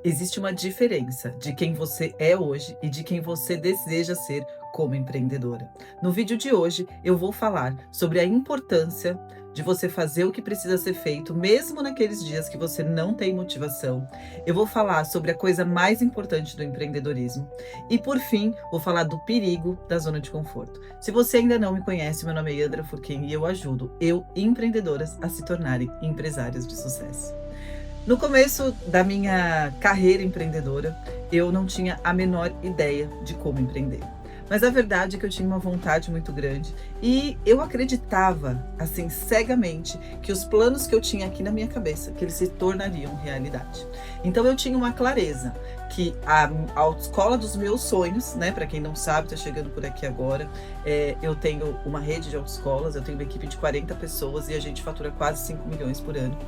Existe uma diferença de quem você é hoje e de quem você deseja ser como empreendedora. No vídeo de hoje, eu vou falar sobre a importância de você fazer o que precisa ser feito, mesmo naqueles dias que você não tem motivação. Eu vou falar sobre a coisa mais importante do empreendedorismo. E, por fim, vou falar do perigo da zona de conforto. Se você ainda não me conhece, meu nome é Yandra Furquim e eu ajudo empreendedoras a se tornarem empresárias de sucesso. No começo da minha carreira empreendedora, eu não tinha a menor ideia de como empreender. Mas a verdade é que eu tinha uma vontade muito grande e eu acreditava, assim, cegamente, que os planos que eu tinha aqui na minha cabeça, que eles se tornariam realidade. Então eu tinha uma clareza que a autoescola dos meus sonhos, né, para quem não sabe, tá chegando por aqui agora, eu tenho uma rede de autoescolas, eu tenho uma equipe de 40 pessoas e a gente fatura quase 5 milhões por ano.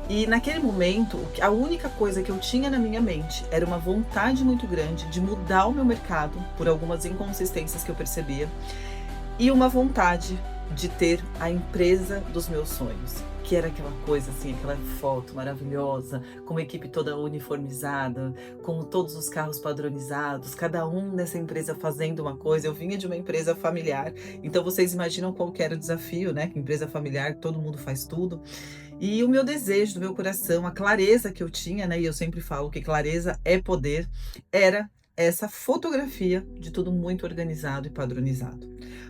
E naquele momento, a única coisa que eu tinha na minha mente era uma vontade muito grande de mudar o meu mercado por algumas inconsistências que eu percebia e uma vontade de ter a empresa dos meus sonhos, que era aquela coisa assim, aquela foto maravilhosa, com uma equipe toda uniformizada, com todos os carros padronizados, cada um nessa empresa fazendo uma coisa. Eu vinha de uma empresa familiar, então vocês imaginam qual que era o desafio, né? Que empresa familiar, todo mundo faz tudo. E o meu desejo do meu coração, a clareza que eu tinha, né, e eu sempre falo que clareza é poder, era essa fotografia de tudo muito organizado e padronizado.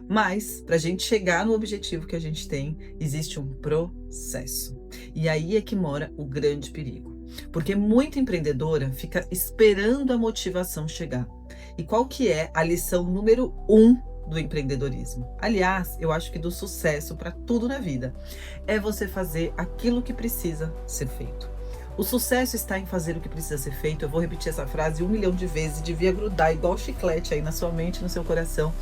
Mas, para a gente chegar no objetivo que a gente tem, existe um processo. E aí é que mora o grande perigo. Porque muita empreendedora fica esperando a motivação chegar. E qual que é a lição número 1 do empreendedorismo? Aliás, eu acho que do sucesso para tudo na vida é você fazer aquilo que precisa ser feito. O sucesso está em fazer o que precisa ser feito. Eu vou repetir essa frase 1 milhão de vezes e devia grudar igual chiclete aí na sua mente, no seu coração,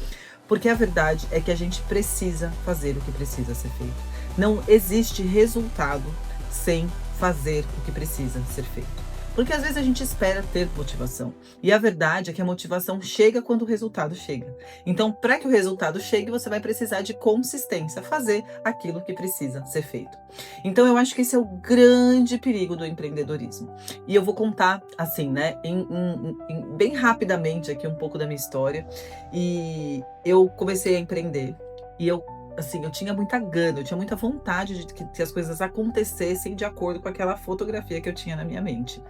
porque a verdade é que a gente precisa fazer o que precisa ser feito. Não existe resultado sem fazer o que precisa ser feito. Porque às vezes a gente espera ter motivação. E a verdade é que a motivação chega quando o resultado chega. Então, para que o resultado chegue, você vai precisar de consistência, fazer aquilo que precisa ser feito. Então, eu acho que esse é o grande perigo do empreendedorismo. E eu vou contar, assim, né, bem rapidamente aqui um pouco da minha história. E eu comecei a empreender. E eu tinha muita gana, eu tinha muita vontade de que as coisas acontecessem de acordo com aquela fotografia que eu tinha na minha mente.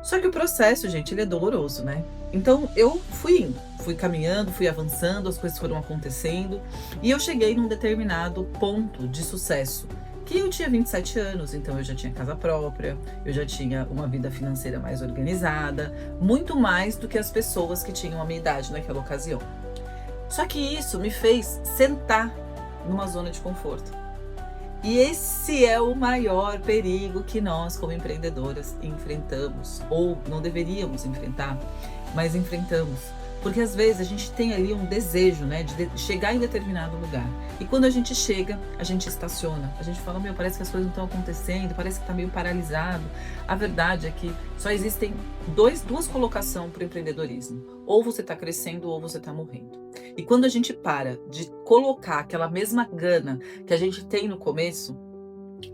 Só que o processo, gente, ele é doloroso, né? Então eu fui indo, fui caminhando, fui avançando, as coisas foram acontecendo e eu cheguei num determinado ponto de sucesso. Que eu tinha 27 anos, então eu já tinha casa própria, eu já tinha uma vida financeira mais organizada, muito mais do que as pessoas que tinham a minha idade naquela ocasião. Só que isso me fez sentar numa zona de conforto. E esse é o maior perigo que nós, como empreendedoras, enfrentamos, ou não deveríamos enfrentar, mas enfrentamos. Porque às vezes a gente tem ali um desejo, né, de chegar em determinado lugar. E quando a gente chega, a gente estaciona. A gente fala, parece que as coisas não estão acontecendo, parece que está meio paralisado. A verdade é que só existem duas colocações para o empreendedorismo. Ou você está crescendo ou você está morrendo. E quando a gente para de colocar aquela mesma gana que a gente tem no começo,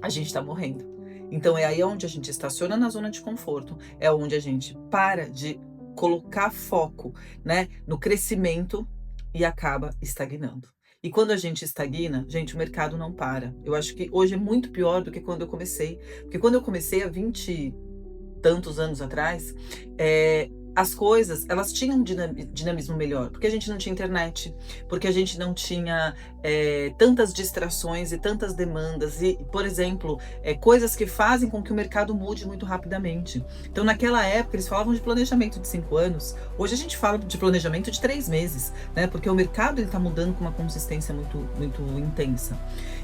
a gente está morrendo. Então é aí onde a gente estaciona na zona de conforto, é onde a gente para de colocar foco, né, no crescimento e acaba estagnando. E quando a gente estagna, gente, o mercado não para. Eu acho que hoje é muito pior do que quando eu comecei. Porque quando eu comecei há 20 e tantos anos atrás, as coisas, elas tinham um dinamismo melhor, porque a gente não tinha internet, porque a gente não tinha tantas distrações e tantas demandas e, por exemplo, coisas que fazem com que o mercado mude muito rapidamente. Então, naquela época, eles falavam de planejamento de 5 anos, hoje a gente fala de planejamento de 3 meses, né? Porque o mercado está mudando com uma consistência muito, muito intensa.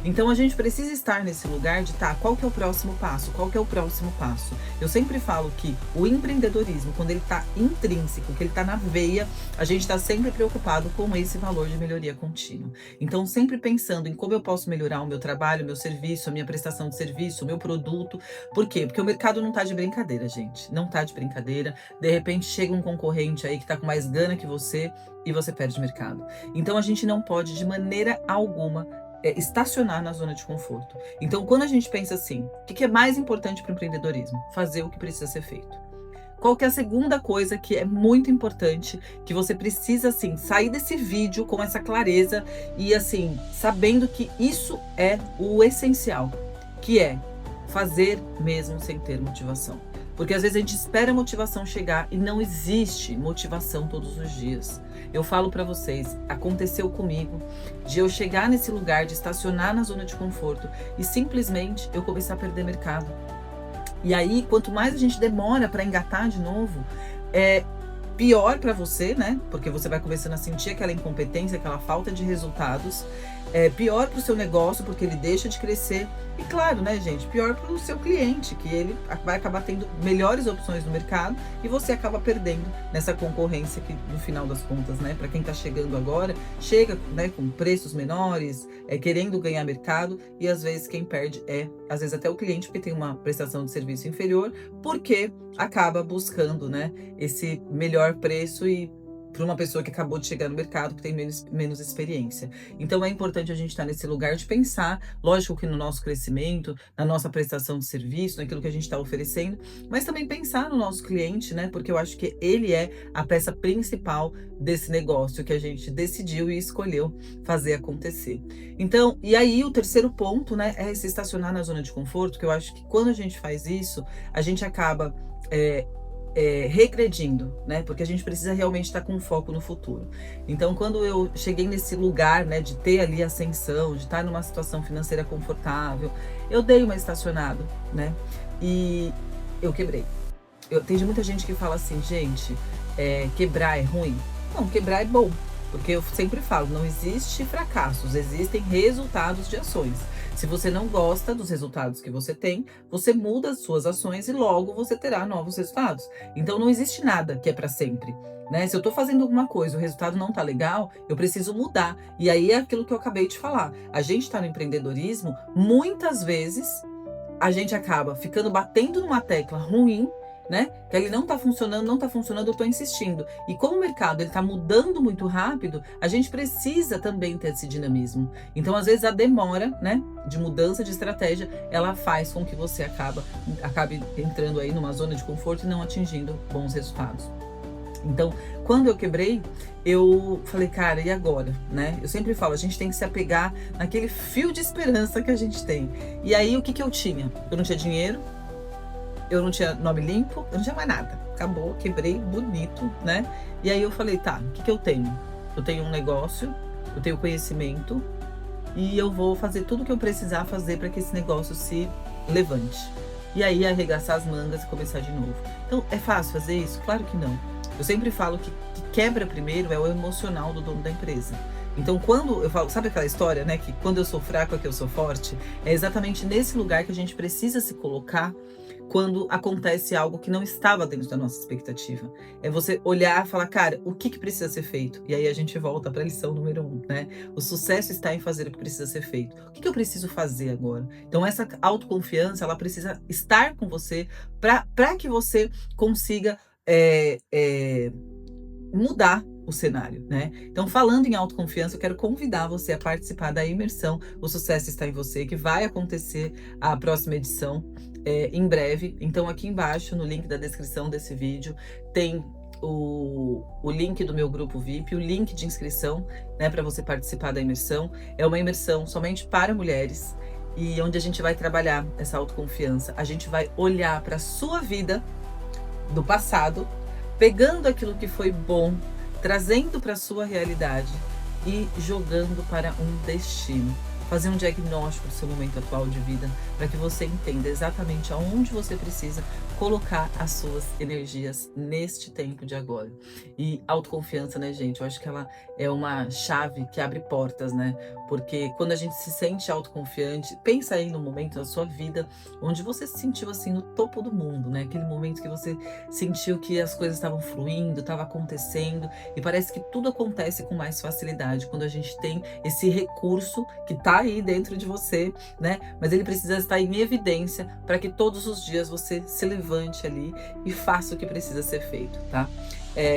Então, a gente precisa estar nesse lugar de, qual que é o próximo passo? Qual que é o próximo passo? Eu sempre falo que o empreendedorismo, quando ele está intrínseco, que ele está na veia, a gente está sempre preocupado com esse valor de melhoria contínua. Então, sempre pensando em como eu posso melhorar o meu trabalho, o meu serviço, a minha prestação de serviço, o meu produto. Por quê? Porque o mercado não está de brincadeira, gente. Não está de brincadeira. De repente, chega um concorrente aí que está com mais gana que você e você perde o mercado. Então, a gente não pode, de maneira alguma, estacionar na zona de conforto. Então, quando a gente pensa assim, o que é mais importante para o empreendedorismo? Fazer o que precisa ser feito. Qual que é a segunda coisa que é muito importante, que você precisa, assim, sair desse vídeo com essa clareza e, assim, sabendo que isso é o essencial, que é fazer mesmo sem ter motivação. Porque às vezes a gente espera a motivação chegar e não existe motivação todos os dias. Eu falo para vocês, aconteceu comigo de eu chegar nesse lugar, de estacionar na zona de conforto e simplesmente eu começar a perder mercado. E aí, quanto mais a gente demora para engatar de novo, é pior para você, né? Porque você vai começando a sentir aquela incompetência, aquela falta de resultados. É pior para o seu negócio, porque ele deixa de crescer. E claro, né, gente? Pior para o seu cliente, que ele vai acabar tendo melhores opções no mercado e você acaba perdendo nessa concorrência que, no final das contas, né? Para quem está chegando agora, chega, né, com preços menores, querendo ganhar mercado e às vezes quem perde às vezes até o cliente, porque tem uma prestação de serviço inferior, porque acaba buscando, né, esse melhor preço e para uma pessoa que acabou de chegar no mercado, que tem menos experiência. Então é importante a gente estar nesse lugar de pensar, lógico que no nosso crescimento, na nossa prestação de serviço, naquilo que a gente está oferecendo, mas também pensar no nosso cliente, né? Porque eu acho que ele é a peça principal desse negócio que a gente decidiu e escolheu fazer acontecer. Então, e aí o terceiro ponto, né, é se estacionar na zona de conforto, que eu acho que quando a gente faz isso, a gente acaba regredindo, né? Porque a gente precisa realmente estar com foco no futuro. Então, quando eu cheguei nesse lugar, né, de ter ali ascensão, de estar numa situação financeira confortável, eu dei uma estacionada, né? E eu quebrei. Tem muita gente que fala assim, gente, quebrar é ruim? Não, quebrar é bom. Porque eu sempre falo, não existe fracassos, existem resultados de ações. Se você não gosta dos resultados que você tem, você muda as suas ações e logo você terá novos resultados. Então não existe nada que é para sempre, né? Se eu tô fazendo alguma coisa, o resultado não tá legal, eu preciso mudar. E aí é aquilo que eu acabei de falar. A gente tá no empreendedorismo, muitas vezes a gente acaba batendo numa tecla ruim, né? Que ele não tá funcionando, eu tô insistindo. E como o mercado ele tá mudando muito rápido, a gente precisa também ter esse dinamismo. Então, às vezes, a demora, né, de mudança de estratégia, ela faz com que você acabe entrando aí numa zona de conforto e não atingindo bons resultados. Então, quando eu quebrei, eu falei, cara, e agora, né? Eu sempre falo, a gente tem que se apegar naquele fio de esperança que a gente tem. E aí, o que que eu tinha? Eu não tinha dinheiro, eu não tinha nome limpo, eu não tinha mais nada. Acabou, quebrei bonito, né? E aí eu falei, tá, o que que eu tenho? Eu tenho um negócio, eu tenho conhecimento e eu vou fazer tudo o que eu precisar fazer para que esse negócio se levante. E aí arregaçar as mangas e começar de novo. Então, é fácil fazer isso? Claro que não. Eu sempre falo que quebra primeiro é o emocional do dono da empresa. Então, quando eu falo, sabe aquela história, né, que quando eu sou fraco é que eu sou forte? É exatamente nesse lugar que a gente precisa se colocar quando acontece algo que não estava dentro da nossa expectativa. É você olhar e falar, cara, o que precisa ser feito? E aí a gente volta para a lição número 1, né? O sucesso está em fazer o que precisa ser feito. O que eu preciso fazer agora? Então, essa autoconfiança, ela precisa estar com você para que você consiga mudar o cenário, né? Então, falando em autoconfiança, eu quero convidar você a participar da imersão O Sucesso Está em Você, que vai acontecer a próxima edição em breve. Então, aqui embaixo, no link da descrição desse vídeo, tem o link do meu grupo VIP, o link de inscrição, né, para você participar da imersão. É uma imersão somente para mulheres e onde a gente vai trabalhar essa autoconfiança. A gente vai olhar para a sua vida do passado, pegando aquilo que foi bom, trazendo para a sua realidade e jogando para um destino. Fazer um diagnóstico do seu momento atual de vida para que você entenda exatamente aonde você precisa colocar as suas energias neste tempo de agora. E autoconfiança, né, gente? Eu acho que ela é uma chave que abre portas, né? Porque quando a gente se sente autoconfiante, pensa aí no momento da sua vida onde você se sentiu assim no topo do mundo, né? Aquele momento que você sentiu que as coisas estavam fluindo, estava acontecendo e parece que tudo acontece com mais facilidade quando a gente tem esse recurso que tá aí dentro de você, né? Mas ele precisa estar em evidência para que todos os dias você se levante ali e faça o que precisa ser feito, tá?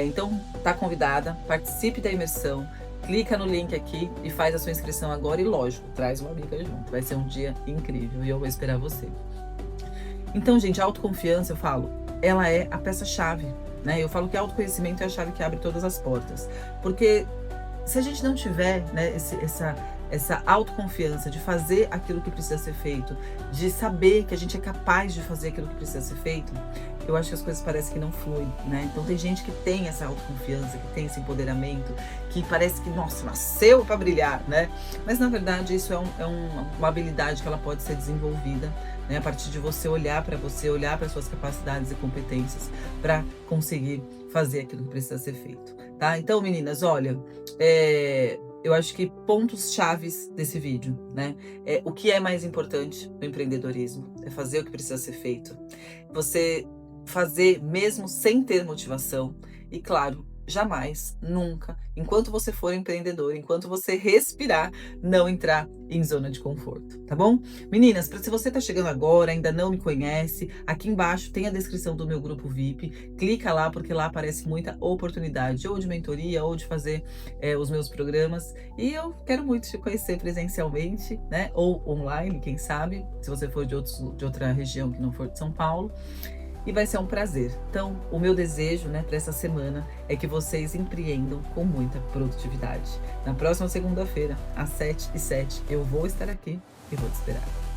Então, tá convidada, participe da imersão, clica no link aqui e faz a sua inscrição agora e, lógico, traz uma amiga junto. Vai ser um dia incrível e eu vou esperar você. Então, gente, a autoconfiança, eu falo, ela é a peça-chave, né? Eu falo que autoconhecimento é a chave que abre todas as portas, porque se a gente não tiver, né, essa autoconfiança de fazer aquilo que precisa ser feito, de saber que a gente é capaz de fazer aquilo que precisa ser feito, eu acho que as coisas parecem que não fluem, né? Então tem gente que tem essa autoconfiança, que tem esse empoderamento, que parece que, nossa, nasceu para brilhar, né? Mas na verdade isso uma habilidade que ela pode ser desenvolvida, né? A partir de você, olhar para as suas capacidades e competências para conseguir fazer aquilo que precisa ser feito, tá? Então, meninas, olha, eu acho que pontos chaves desse vídeo, né? O que é mais importante no empreendedorismo? É fazer o que precisa ser feito. Você fazer mesmo sem ter motivação. E claro, jamais, nunca, enquanto você for empreendedor, enquanto você respirar, não entrar em zona de conforto, tá bom? Meninas, se você tá chegando agora, ainda não me conhece, aqui embaixo tem a descrição do meu grupo VIP, clica lá, porque lá aparece muita oportunidade, ou de mentoria, ou de fazer os meus programas, e eu quero muito te conhecer presencialmente, né, ou online, quem sabe, se você for de outra região que não for de São Paulo, e vai ser um prazer. Então, o meu desejo, né, para essa semana é que vocês empreendam com muita produtividade. Na próxima segunda-feira, às 7h07, eu vou estar aqui e vou te esperar.